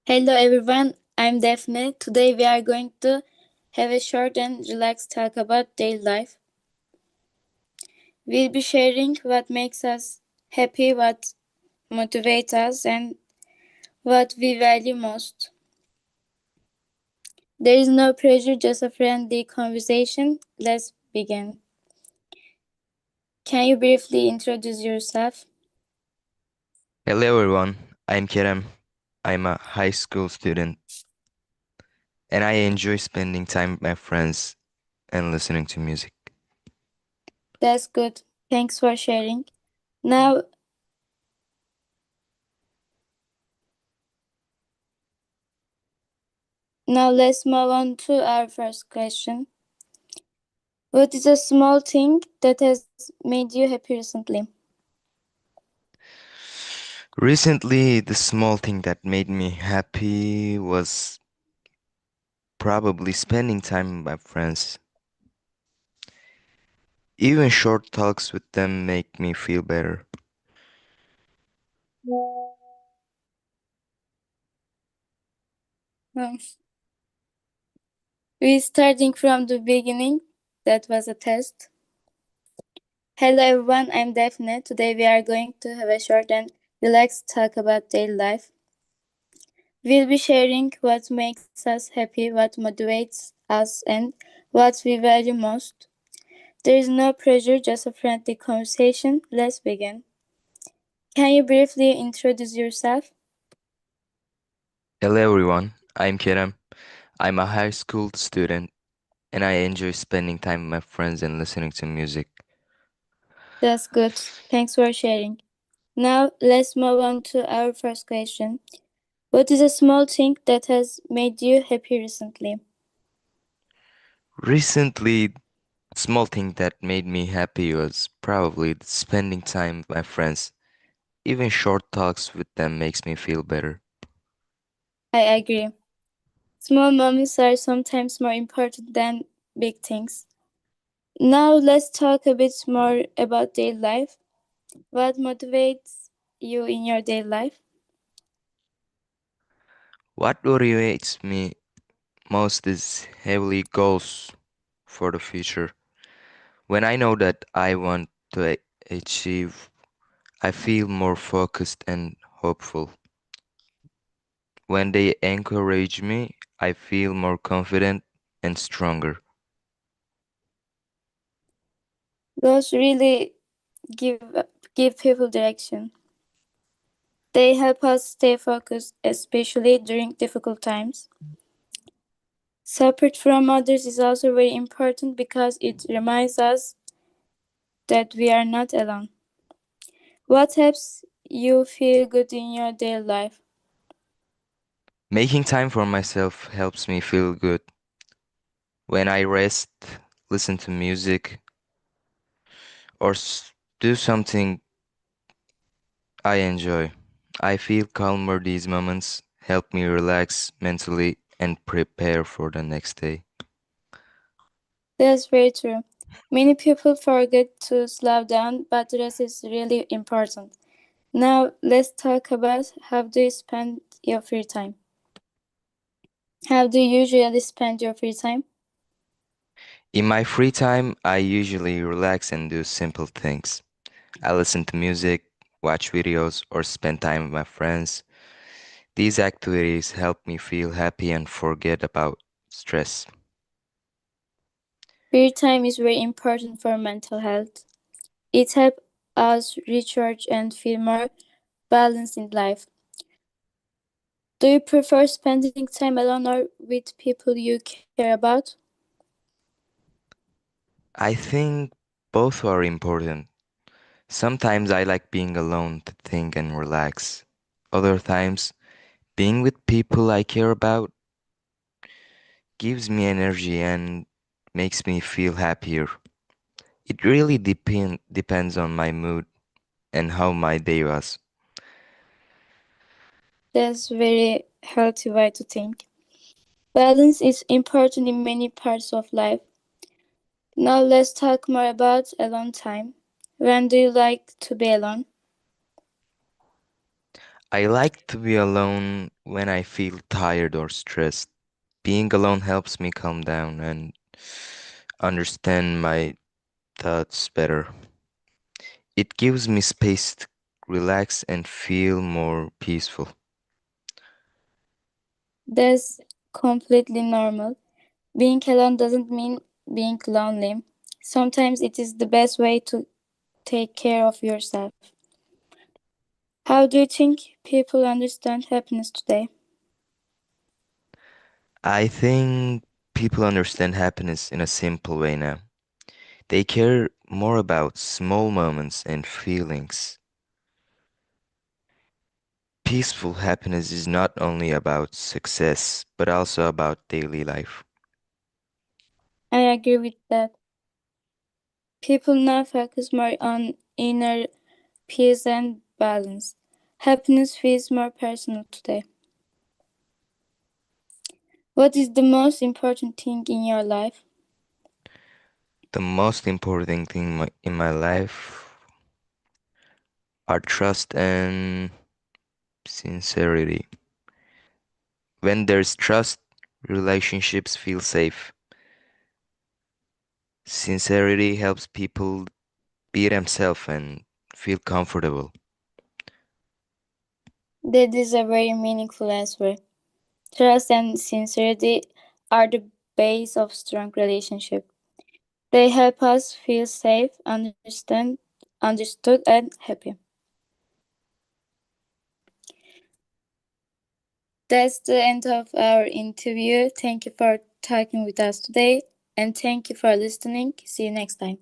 Hello everyone, I'm Daphne. Today we are going to have a short and relaxed talk about daily life. We'll be sharing what makes us happy, what motivates us, and what we value most. There is no pressure, just a friendly conversation. Let's begin. Can you briefly introduce yourself? Hello everyone, I'm Kerem. I'm a high school student and I enjoy spending time with my friends and listening to music. That's good. Thanks for sharing. Now, now let's move on to our first question. What is a small thing that has made you happy recently? Recently, the small thing that made me happy was probably spending time with my friends. Even short talks with them make me feel better. Hmm. We starting from the beginning. That was a test. Hello everyone, I'm Daphne. Today we are going to have a short and relaxed talk about daily life. We'll be sharing what makes us happy, what motivates us, and what we value most. There is no pressure, just a friendly conversation. Let's begin. Can you briefly introduce yourself? Hello everyone, I'm Kerem. I'm a high school student and I enjoy spending time with my friends and listening to music. That's good. Thanks for sharing. Now let's move on to our first question. What is a small thing that has made you happy recently? Recently, small thing that made me happy was probably spending time with my friends. Even short talks with them makes me feel better. I agree. Small moments are sometimes more important than big things. Now let's talk a bit more about daily life. What motivates you in your daily life? What motivates me most is heavily goals for the future. When I know that I want to achieve, I feel more focused and hopeful. When they encourage me, I feel more confident and stronger. Goals really give give people direction. They help us stay focused, especially during difficult times. Support from others is also very important because it reminds us that we are not alone. What helps you feel good in your daily life? Making time for myself helps me feel good. When I rest, listen to music, or do something I enjoy. I feel calmer. These moments help me relax mentally and prepare for the next day. That's very true. Many people forget to slow down, but rest is really important. Now, let's talk about how do you spend your free time? How do you usually spend your free time? In my free time, I usually relax and do simple things. I listen to music, watch videos, or spend time with my friends. These activities help me feel happy and forget about stress. Free time is very important for mental health. It helps us recharge and feel more balanced in life. Do you prefer spending time alone or with people you care about? I think both are important. Sometimes I like being alone to think and relax. Other times, being with people I care about gives me energy and makes me feel happier. It really depends on my mood and how my day was. That's very healthy way to think. Balance is important in many parts of life. Now let's talk more about alone time. When do you like to be alone? I like to be alone when I feel tired or stressed. Being alone helps me calm down and understand my thoughts better. It gives me space to relax and feel more peaceful. That's completely normal. Being alone doesn't mean being lonely. Sometimes it is the best way to take care of yourself. How do you think people understand happiness today? I think people understand happiness in a simple way now. They care more about small moments and feelings. Peaceful happiness is not only about success, but also about daily life. I agree with that. People now focus more on inner peace and balance. Happiness feels more personal today. What is the most important thing in your life? The most important thing in my life are trust and sincerity. When there's trust, relationships feel safe. Sincerity helps people be themselves and feel comfortable. That is a very meaningful answer. Trust and sincerity are the base of strong relationship. They help us feel safe, understood and happy. That's the end of our interview. Thank you for talking with us today and thank you for listening. See you next time.